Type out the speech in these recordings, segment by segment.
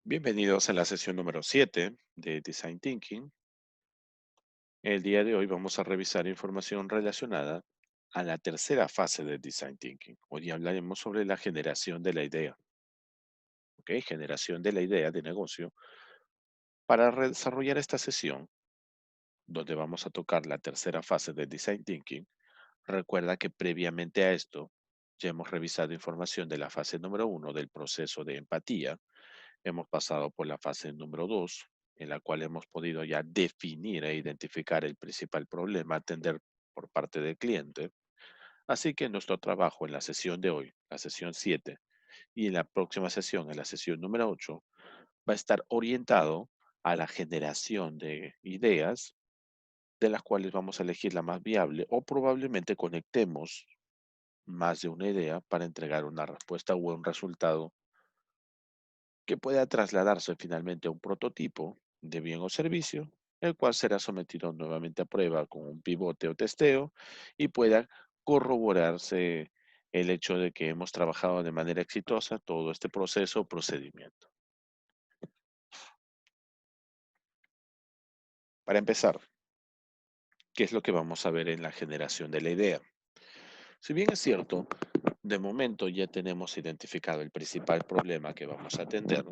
Bienvenidos a la sesión número 7 de Design Thinking. El día de hoy vamos a revisar información relacionada a la tercera fase de Design Thinking. Hoy hablaremos sobre la generación de la idea, ¿ok? Generación de la idea de negocio. Para desarrollar esta sesión, donde vamos a tocar la tercera fase de Design Thinking, recuerda que previamente a esto ya hemos revisado información de la fase número 1 del proceso de empatía. Hemos pasado por la fase número 2, en la cual hemos podido ya definir e identificar el principal problema a atender por parte del cliente. Así que nuestro trabajo en la sesión de hoy, la sesión 7, y en la próxima sesión, en la sesión número 8, va a estar orientado a la generación de ideas de las cuales vamos a elegir la más viable o probablemente conectemos más de una idea para entregar una respuesta o un resultado que pueda trasladarse finalmente a un prototipo de bien o servicio, el cual será sometido nuevamente a prueba con un pivote o testeo y pueda corroborarse el hecho de que hemos trabajado de manera exitosa todo este proceso o procedimiento. Para empezar, ¿qué es lo que vamos a ver en la generación de la idea? Si bien es cierto, de momento ya tenemos identificado el principal problema que vamos a atender,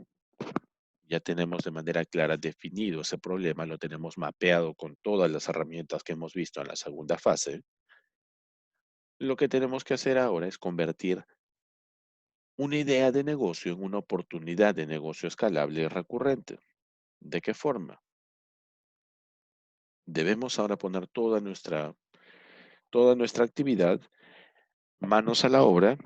ya tenemos de manera clara definido ese problema, lo tenemos mapeado con todas las herramientas que hemos visto en la segunda fase. Lo que tenemos que hacer ahora es convertir una idea de negocio en una oportunidad de negocio escalable y recurrente. ¿De qué forma? Debemos ahora poner toda nuestra actividad, manos a la obra,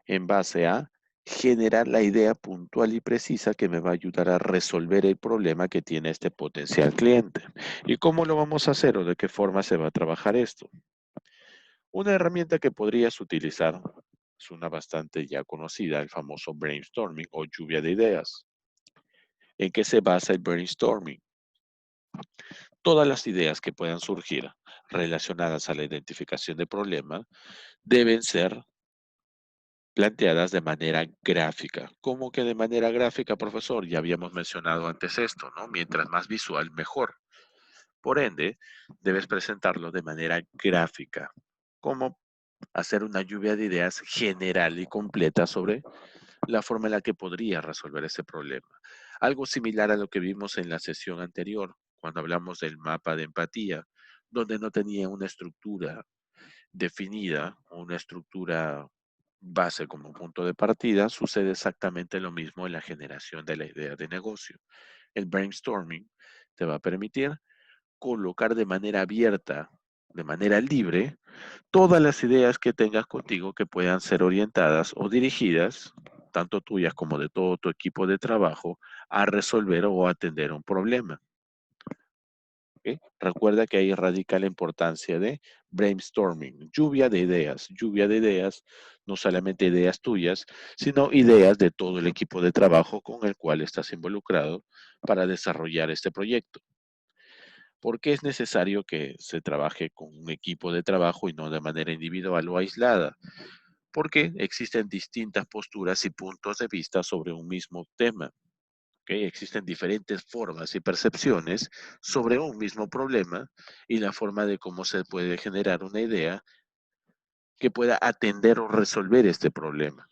en base a generar la idea puntual y precisa que me va a ayudar a resolver el problema que tiene este potencial cliente. ¿Y cómo lo vamos a hacer o de qué forma se va a trabajar esto? Una herramienta que podrías utilizar es una bastante ya conocida, el famoso brainstorming o lluvia de ideas. ¿En qué se basa el brainstorming? Todas las ideas que puedan surgir relacionadas a la identificación de problema deben ser planteadas de manera gráfica. ¿Cómo que de manera gráfica, profesor? Ya habíamos mencionado antes esto, ¿no? Mientras más visual, mejor. Por ende, debes presentarlo de manera gráfica. ¿Cómo hacer una lluvia de ideas general y completa sobre la forma en la que podría resolver ese problema? Algo similar a lo que vimos en la sesión anterior, cuando hablamos del mapa de empatía, donde no tenía una estructura definida, una estructura base como punto de partida, sucede exactamente lo mismo en la generación de la idea de negocio. El brainstorming te va a permitir colocar de manera abierta, de manera libre, todas las ideas que tengas contigo que puedan ser orientadas o dirigidas, tanto tuyas como de todo tu equipo de trabajo, a resolver o atender un problema. ¿Ok? Recuerda que ahí radica la importancia de brainstorming, lluvia de ideas, no solamente ideas tuyas, sino ideas de todo el equipo de trabajo con el cual estás involucrado para desarrollar este proyecto. ¿Por qué es necesario que se trabaje con un equipo de trabajo y no de manera individual o aislada? Porque existen distintas posturas y puntos de vista sobre un mismo tema. ¿Ok? Existen diferentes formas y percepciones sobre un mismo problema y la forma de cómo se puede generar una idea que pueda atender o resolver este problema.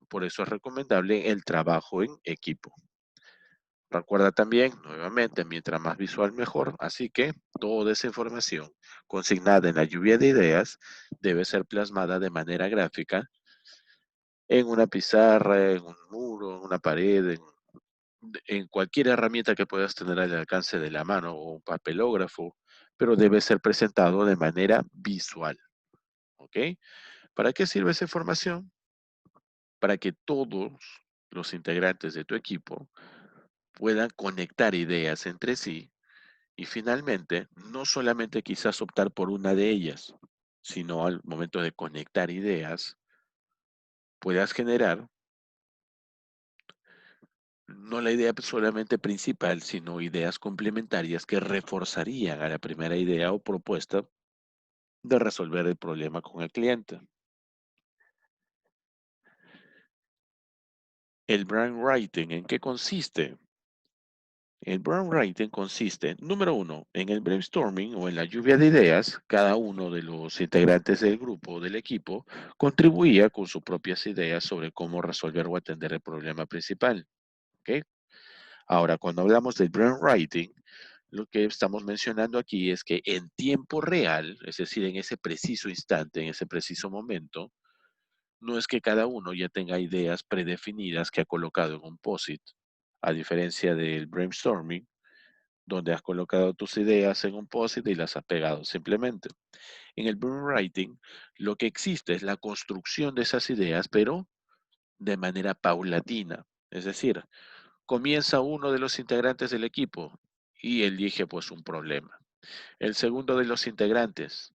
Por eso es recomendable el trabajo en equipo. Recuerda también, nuevamente, mientras más visual mejor, así que toda esa información consignada en la lluvia de ideas debe ser plasmada de manera gráfica en una pizarra, en un muro, en una pared, en cualquier herramienta que puedas tener al alcance de la mano o un papelógrafo, pero debe ser presentado de manera visual, ¿ok? ¿Para qué sirve esa información? Para que todos los integrantes de tu equipo puedan conectar ideas entre sí y finalmente, no solamente quizás optar por una de ellas, sino al momento de conectar ideas, puedas generar no la idea solamente principal, sino ideas complementarias que reforzarían a la primera idea o propuesta de resolver el problema con el cliente. El brainwriting, ¿en qué consiste? El brainwriting consiste, número uno, en el brainstorming o en la lluvia de ideas. Cada uno de los integrantes del grupo o del equipo contribuía con sus propias ideas sobre cómo resolver o atender el problema principal. ¿Ok? Ahora, cuando hablamos del brainwriting, lo que estamos mencionando aquí es que en tiempo real, es decir, en ese preciso instante, en ese preciso momento, no es que cada uno ya tenga ideas predefinidas que ha colocado en un post-it, a diferencia del brainstorming, donde has colocado tus ideas en un post-it y las has pegado simplemente. En el brainwriting, lo que existe es la construcción de esas ideas, pero de manera paulatina. Es decir, comienza uno de los integrantes del equipo y elige pues un problema. El segundo de los integrantes,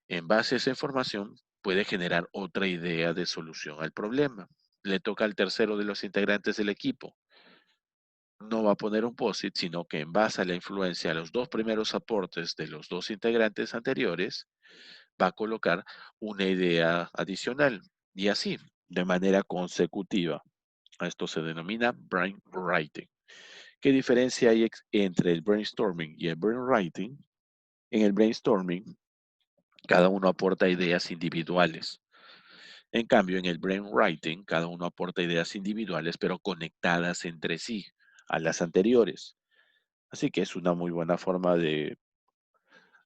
en base a esa información, puede generar otra idea de solución al problema. Le toca al tercero de los integrantes del equipo. No va a poner un post-it, sino que en base a la influencia de los dos primeros aportes de los dos integrantes anteriores, va a colocar una idea adicional y así, de manera consecutiva. Esto se denomina brainwriting. ¿Qué diferencia hay entre el brainstorming y el brainwriting? En el brainstorming, cada uno aporta ideas individuales. En cambio, en el brainwriting, cada uno aporta ideas individuales, pero conectadas entre sí a las anteriores. Así que es una muy buena forma de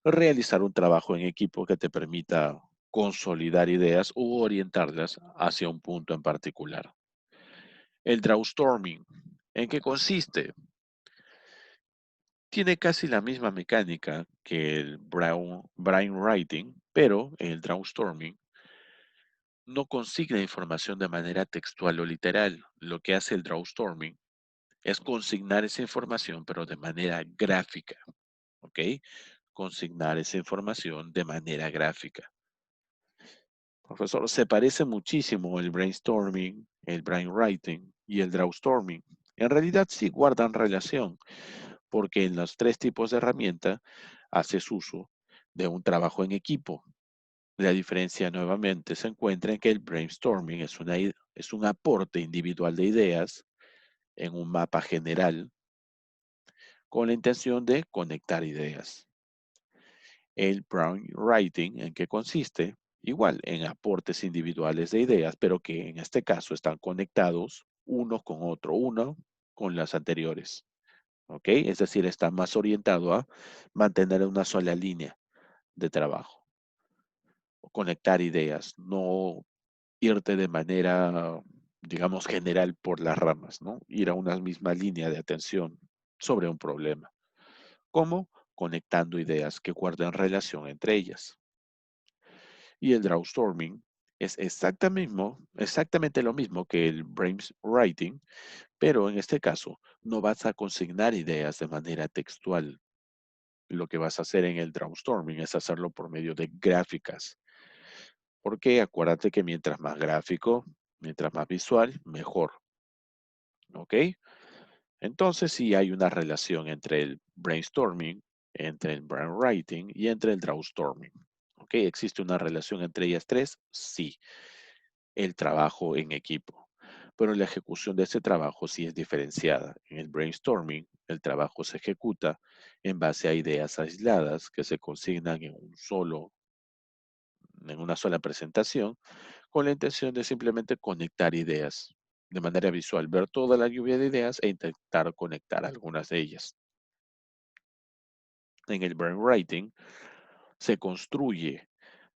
realizar un trabajo en equipo que te permita consolidar ideas u orientarlas hacia un punto en particular. El drawstorming, ¿en qué consiste? Tiene casi la misma mecánica que el brainwriting, pero en el drawstorming no consigna información de manera textual o literal. Lo que hace el drawstorming es consignar esa información, pero de manera gráfica, ¿ok? Consignar esa información de manera gráfica. Profesor, se parece muchísimo el brainstorming, el brainwriting y el drawstorming. En realidad sí guardan relación, porque en los tres tipos de herramienta haces uso de un trabajo en equipo. La diferencia nuevamente se encuentra en que el brainstorming es un aporte individual de ideas en un mapa general con la intención de conectar ideas. El brainwriting, ¿en qué consiste? Igual, en aportes individuales de ideas, pero que en este caso están conectados uno con otro, uno con las anteriores. ¿Ok? Es decir, está más orientado a mantener una sola línea de trabajo, o conectar ideas, no irte de manera, digamos, general por las ramas, ¿no? Ir a una misma línea de atención sobre un problema. ¿Cómo? Conectando ideas que guardan relación entre ellas. Y el drawstorming es exactamente lo mismo que el brainwriting, pero en este caso no vas a consignar ideas de manera textual. Lo que vas a hacer en el drawstorming es hacerlo por medio de gráficas. Porque acuérdate que mientras más gráfico, mientras más visual, mejor. ¿Ok? Entonces sí hay una relación entre el brainstorming, entre el brainwriting y entre el drawstorming. ¿Ok? ¿Existe una relación entre ellas tres? Sí. El trabajo en equipo. Pero la ejecución de ese trabajo sí es diferenciada. En el brainstorming, el trabajo se ejecuta en base a ideas aisladas que se consignan en una sola presentación, con la intención de simplemente conectar ideas de manera visual, ver toda la lluvia de ideas e intentar conectar algunas de ellas. En el brainwriting se construye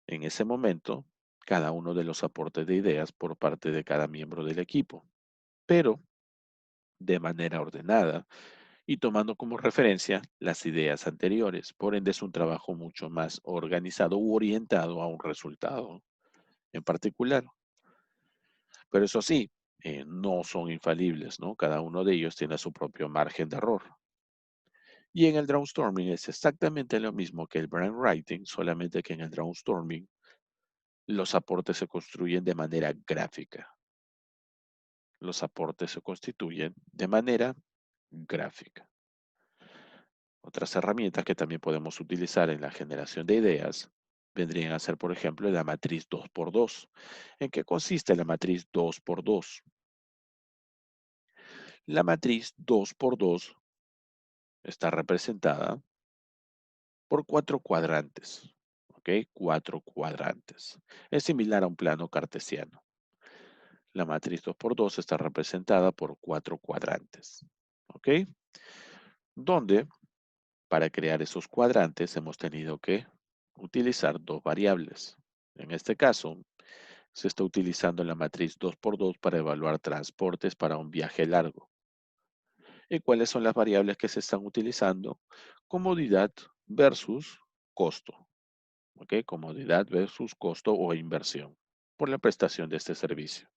en ese momento cada uno de los aportes de ideas por parte de cada miembro del equipo, pero de manera ordenada y tomando como referencia las ideas anteriores. Por ende, es un trabajo mucho más organizado u orientado a un resultado en particular. Pero eso sí, no son infalibles, ¿no? Cada uno de ellos tiene su propio margen de error. Y en el drawstorming es exactamente lo mismo que el brainwriting, solamente que en el drawstorming los aportes se construyen de manera gráfica. Los aportes se constituyen de manera gráfica. Otras herramientas que también podemos utilizar en la generación de ideas vendrían a ser, por ejemplo, la matriz 2x2. ¿En qué consiste la matriz 2x2? La matriz 2 por 2 está representada por 4 cuadrantes. ¿Ok? 4 cuadrantes. Es similar a un plano cartesiano. La matriz 2 por 2 está representada por 4 cuadrantes. ¿Ok? Donde para crear esos cuadrantes hemos tenido que utilizar dos variables. En este caso, se está utilizando la matriz 2 por 2 para evaluar transportes para un viaje largo. ¿Y cuáles son las variables que se están utilizando? Comodidad versus costo. ¿Ok? Comodidad versus costo o inversión por la prestación de este servicio.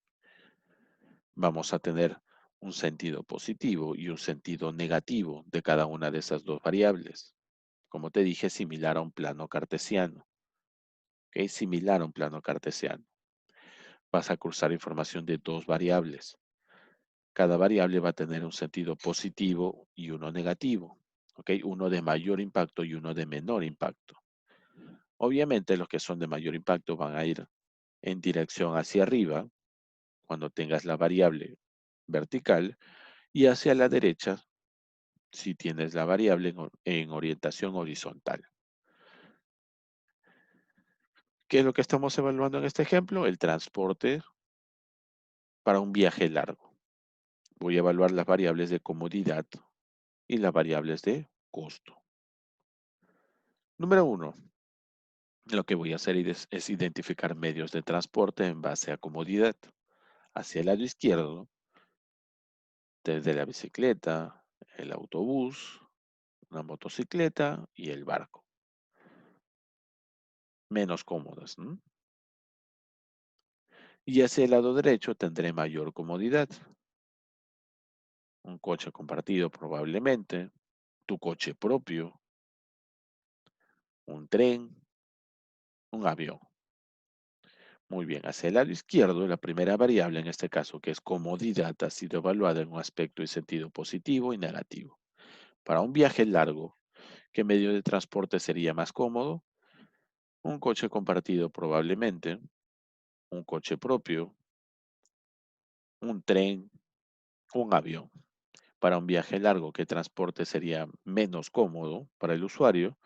Vamos a tener un sentido positivo y un sentido negativo de cada una de esas dos variables. Como te dije, similar a un plano cartesiano. ¿Ok? Similar a un plano cartesiano. Vas a cruzar información de dos variables. Cada variable va a tener un sentido positivo y uno negativo. ¿Ok? Uno de mayor impacto y uno de menor impacto. Obviamente los que son de mayor impacto van a ir en dirección hacia arriba cuando tengas la variable vertical y hacia la derecha si tienes la variable en orientación horizontal. ¿Qué es lo que estamos evaluando en este ejemplo? El transporte para un viaje largo. Voy a evaluar las variables de comodidad y las variables de costo. Número uno, lo que voy a hacer es identificar medios de transporte en base a comodidad. Hacia el lado izquierdo, desde la bicicleta, el autobús, una motocicleta y el barco. Menos cómodas, ¿no? Y hacia el lado derecho tendré mayor comodidad. Un coche compartido probablemente, tu coche propio, un tren, un avión. Muy bien, hacia el lado izquierdo, la primera variable en este caso, que es comodidad, ha sido evaluada en un aspecto y sentido positivo y negativo. Para un viaje largo, ¿qué medio de transporte sería más cómodo? Un coche compartido probablemente, un coche propio, un tren, un avión. Para un viaje largo, ¿qué transporte sería menos cómodo para el usuario?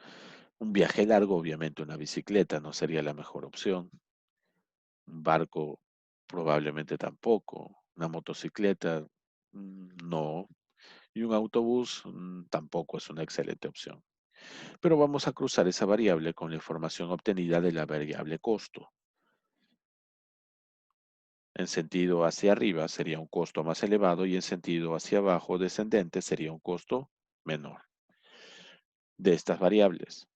Un viaje largo, obviamente una bicicleta no sería la mejor opción. Un barco probablemente tampoco. Una motocicleta no. Y un autobús tampoco es una excelente opción. Pero vamos a cruzar esa variable con la información obtenida de la variable costo. En sentido hacia arriba sería un costo más elevado y en sentido hacia abajo descendente sería un costo menor. De estas variables,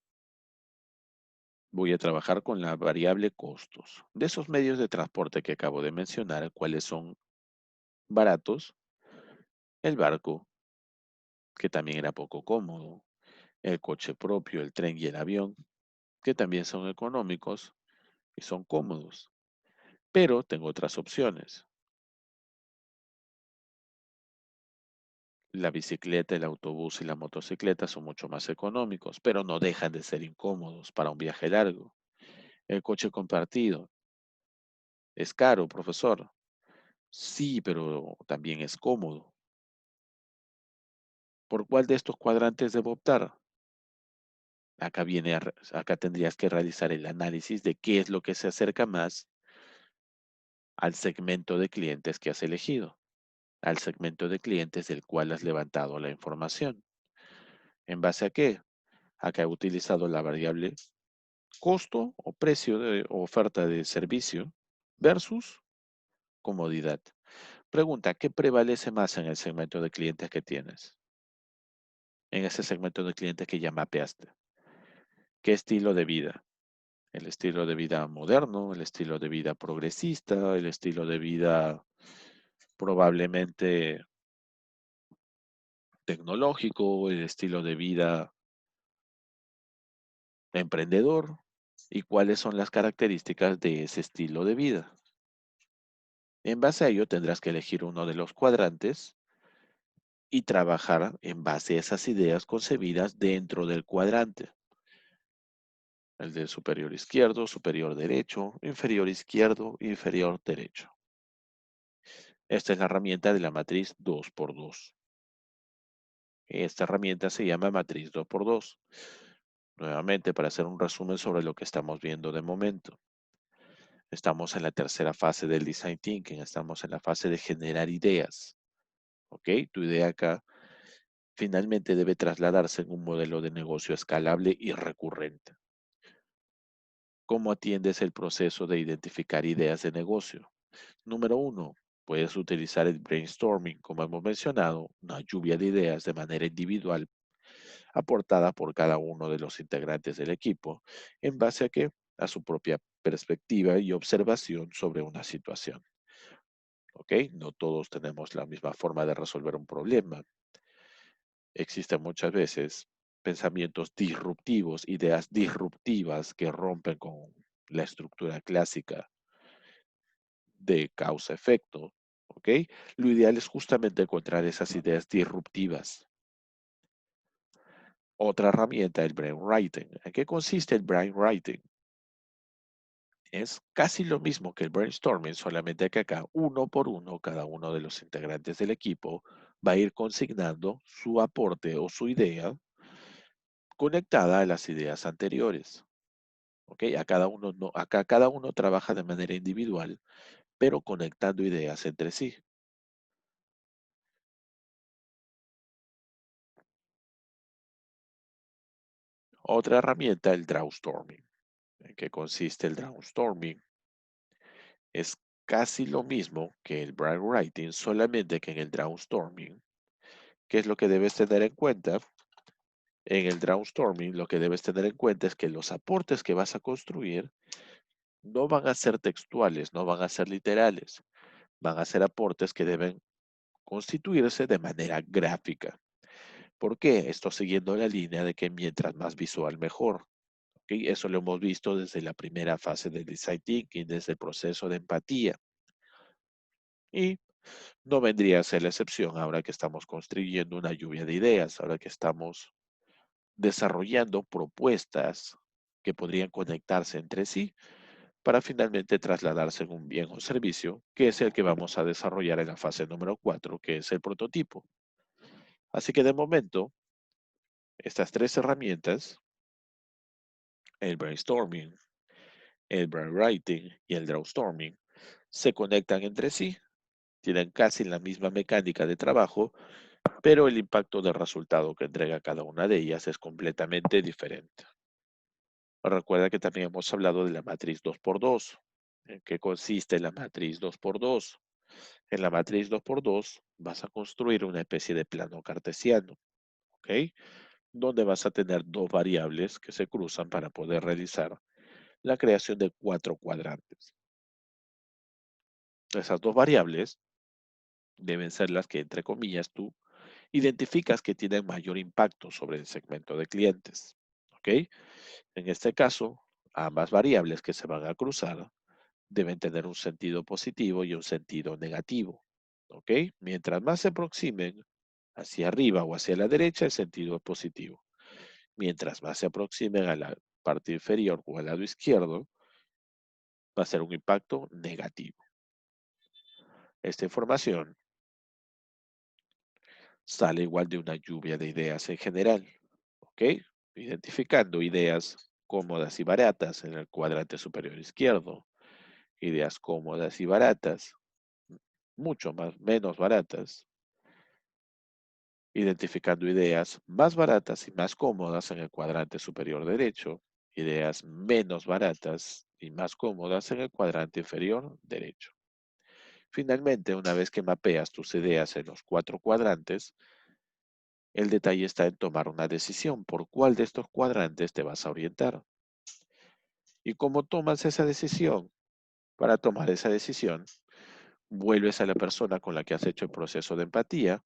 voy a trabajar con la variable costos. De esos medios de transporte que acabo de mencionar, ¿cuáles son baratos? El barco, que también era poco cómodo, el coche propio, el tren y el avión, que también son económicos y son cómodos. Pero tengo otras opciones. La bicicleta, el autobús y la motocicleta son mucho más económicos, pero no dejan de ser incómodos para un viaje largo. El coche compartido es caro, profesor. Sí, pero también es cómodo. ¿Por cuál de estos cuadrantes debo optar? Acá tendrías que realizar el análisis de qué es lo que se acerca más al segmento de clientes que has elegido, al segmento de clientes del cual has levantado la información. ¿En base a qué? Acá he utilizado la variable costo o precio de oferta de servicio versus comodidad. Pregunta, ¿qué prevalece más en el segmento de clientes que tienes? En ese segmento de clientes que ya mapeaste. ¿Qué estilo de vida? El estilo de vida moderno, el estilo de vida progresista, el estilo de vida probablemente tecnológico, el estilo de vida emprendedor y cuáles son las características de ese estilo de vida. En base a ello tendrás que elegir uno de los cuadrantes y trabajar en base a esas ideas concebidas dentro del cuadrante. El de superior izquierdo, superior derecho, inferior izquierdo, inferior derecho. Esta es la herramienta de la matriz 2x2. Esta herramienta se llama matriz 2x2. Nuevamente, para hacer un resumen sobre lo que estamos viendo de momento. Estamos en la tercera fase del Design Thinking. Estamos en la fase de generar ideas. ¿Ok? Tu idea acá finalmente debe trasladarse en un modelo de negocio escalable y recurrente. ¿Cómo atiendes el proceso de identificar ideas de negocio? Número uno, puedes utilizar el brainstorming, como hemos mencionado, una lluvia de ideas de manera individual aportada por cada uno de los integrantes del equipo, en base a qué? A su propia perspectiva y observación sobre una situación. ¿Ok? No todos tenemos la misma forma de resolver un problema. Existen muchas veces pensamientos disruptivos, ideas disruptivas que rompen con la estructura clásica de causa-efecto. ¿Ok? Lo ideal es justamente encontrar esas ideas disruptivas. Otra herramienta, el brainwriting. ¿En qué consiste el brainwriting? Es casi lo mismo que el brainstorming, solamente que acá uno por uno, cada uno de los integrantes del equipo va a ir consignando su aporte o su idea conectada a las ideas anteriores. ¿Ok? A cada uno no, acá cada uno trabaja de manera individual, pero conectando ideas entre sí. Otra herramienta, el drawstorming. ¿En qué consiste el drawstorming? Es casi lo mismo que el brainwriting, solamente que en el drawstorming, ¿qué es lo que debes tener en cuenta? En el drawstorming, lo que debes tener en cuenta es que los aportes que vas a construir no van a ser textuales, no van a ser literales, van a ser aportes que deben constituirse de manera gráfica. ¿Por qué? Esto siguiendo la línea de que mientras más visual, mejor. ¿Ok? Eso lo hemos visto desde la primera fase del design thinking, desde el proceso de empatía. Y no vendría a ser la excepción ahora que estamos construyendo una lluvia de ideas, ahora que estamos desarrollando propuestas que podrían conectarse entre sí para finalmente trasladarse en un bien o servicio, que es el que vamos a desarrollar en la fase número 4, que es el prototipo. Así que de momento, estas tres herramientas, el brainstorming, el brainwriting y el drawstorming, se conectan entre sí, tienen casi la misma mecánica de trabajo, pero el impacto del resultado que entrega cada una de ellas es completamente diferente. Recuerda que también hemos hablado de la matriz 2x2. ¿En qué consiste la matriz 2x2? En la matriz 2x2 vas a construir una especie de plano cartesiano, ¿ok? Donde vas a tener dos variables que se cruzan para poder realizar la creación de cuatro cuadrantes. Esas dos variables deben ser las que, entre comillas, tú identificas que tienen mayor impacto sobre el segmento de clientes, ¿ok? En este caso, ambas variables que se van a cruzar deben tener un sentido positivo y un sentido negativo, ¿ok? Mientras más se aproximen hacia arriba o hacia la derecha, el sentido es positivo. Mientras más se aproximen a la parte inferior o al lado izquierdo, va a ser un impacto negativo. Esta información sale igual de una lluvia de ideas en general, ¿ok? Identificando ideas cómodas y baratas en el cuadrante superior izquierdo, ideas cómodas y baratas, mucho más, menos baratas, identificando ideas más baratas y más cómodas en el cuadrante superior derecho, ideas menos baratas y más cómodas en el cuadrante inferior derecho. Finalmente, una vez que mapeas tus ideas en los cuatro cuadrantes, el detalle está en tomar una decisión por cuál de estos cuadrantes te vas a orientar. ¿Y cómo tomas esa decisión? Para tomar esa decisión, vuelves a la persona con la que has hecho el proceso de empatía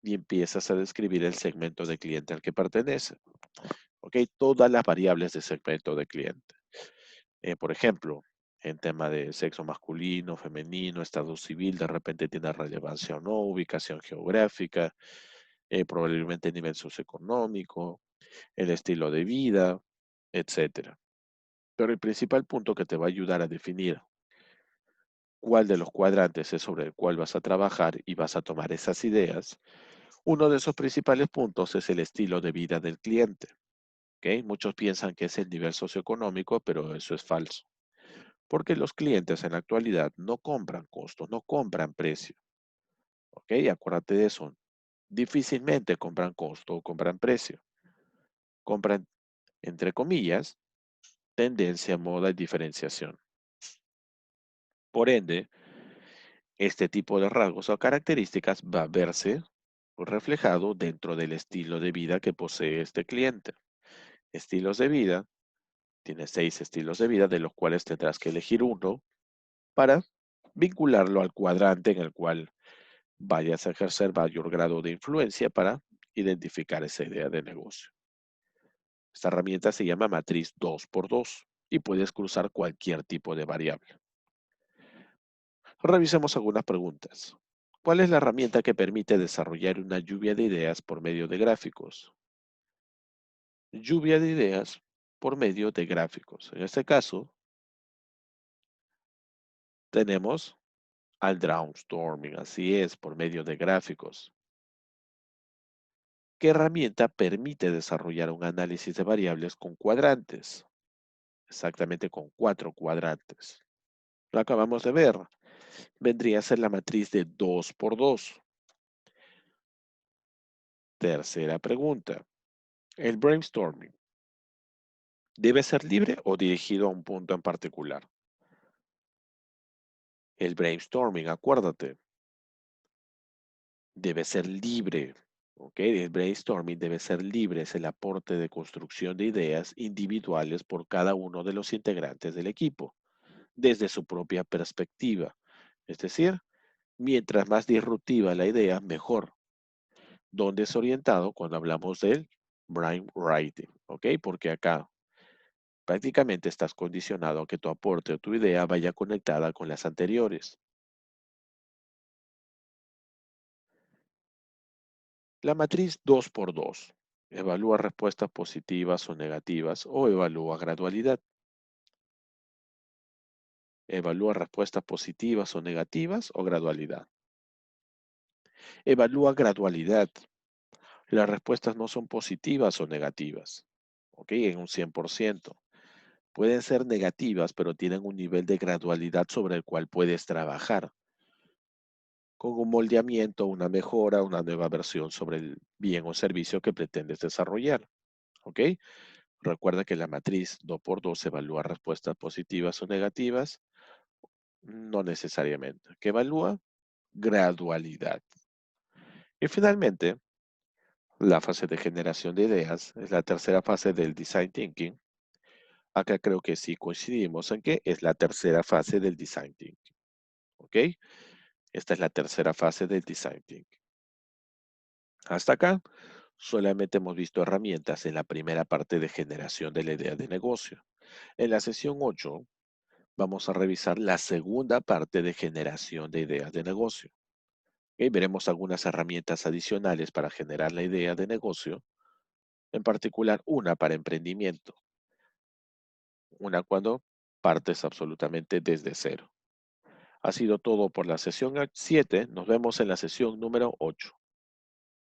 y empiezas a describir el segmento de cliente al que pertenece. ¿Ok? Todas las variables de segmento de cliente. Por ejemplo, en tema de sexo masculino, femenino, estado civil, de repente tiene relevancia o no, ubicación geográfica, probablemente nivel socioeconómico, el estilo de vida, etcétera. Pero el principal punto que te va a ayudar a definir cuál de los cuadrantes es sobre el cual vas a trabajar y vas a tomar esas ideas, uno de esos principales puntos es el estilo de vida del cliente. ¿Ok? Muchos piensan que es el nivel socioeconómico, pero eso es falso. Porque los clientes en la actualidad no compran costos, no compran precio. ¿Ok? Acuérdate de eso. Difícilmente compran costo o compran precio. Compran, entre comillas, tendencia, moda y diferenciación. Por ende, este tipo de rasgos o características va a verse reflejado dentro del estilo de vida que posee este cliente. Estilos de vida, tiene 6 estilos de vida, de los cuales tendrás que elegir uno para vincularlo al cuadrante en el cual vayas a ejercer mayor grado de influencia para identificar esa idea de negocio. Esta herramienta se llama matriz 2x2 y puedes cruzar cualquier tipo de variable. Revisemos algunas preguntas. ¿Cuál es la herramienta que permite desarrollar una lluvia de ideas por medio de gráficos? Lluvia de ideas por medio de gráficos. En este caso, tenemos al Drawstorming, así es, por medio de gráficos. ¿Qué herramienta permite desarrollar un análisis de variables con cuadrantes? Exactamente con 4 cuadrantes. Lo acabamos de ver. Vendría a ser la matriz de 2x2. Tercera pregunta. ¿El brainstorming debe ser libre o dirigido a un punto en particular? El brainstorming, acuérdate, debe ser libre. ¿Ok? El brainstorming debe ser libre, es el aporte de construcción de ideas individuales por cada uno de los integrantes del equipo, desde su propia perspectiva. Es decir, mientras más disruptiva la idea, mejor. ¿Dónde es orientado cuando hablamos del brainwriting? ¿Ok? Porque acá prácticamente estás condicionado a que tu aporte o tu idea vaya conectada con las anteriores. La matriz 2x2 evalúa respuestas positivas o negativas o evalúa gradualidad. Evalúa respuestas positivas o negativas o gradualidad. Evalúa gradualidad. Las respuestas no son positivas o negativas. ¿Ok? En un 100%. Pueden ser negativas, pero tienen un nivel de gradualidad sobre el cual puedes trabajar, con un moldeamiento, una mejora, una nueva versión sobre el bien o servicio que pretendes desarrollar. ¿Ok? Recuerda que la matriz 2x2 evalúa respuestas positivas o negativas, no necesariamente. ¿Qué evalúa? Gradualidad. Y finalmente, la fase de generación de ideas es la tercera fase del design thinking. Acá creo que sí coincidimos en que es la tercera fase del design thinking. ¿Ok? Esta es la tercera fase del design thinking. Hasta acá, solamente hemos visto herramientas en la primera parte de generación de la idea de negocio. En la sesión 8 vamos a revisar la segunda parte de generación de ideas de negocio. Y veremos algunas herramientas adicionales para generar la idea de negocio, en particular una para emprendimiento, una cuando partes absolutamente desde cero. Ha sido todo por la sesión 7. Nos vemos en la sesión número 8.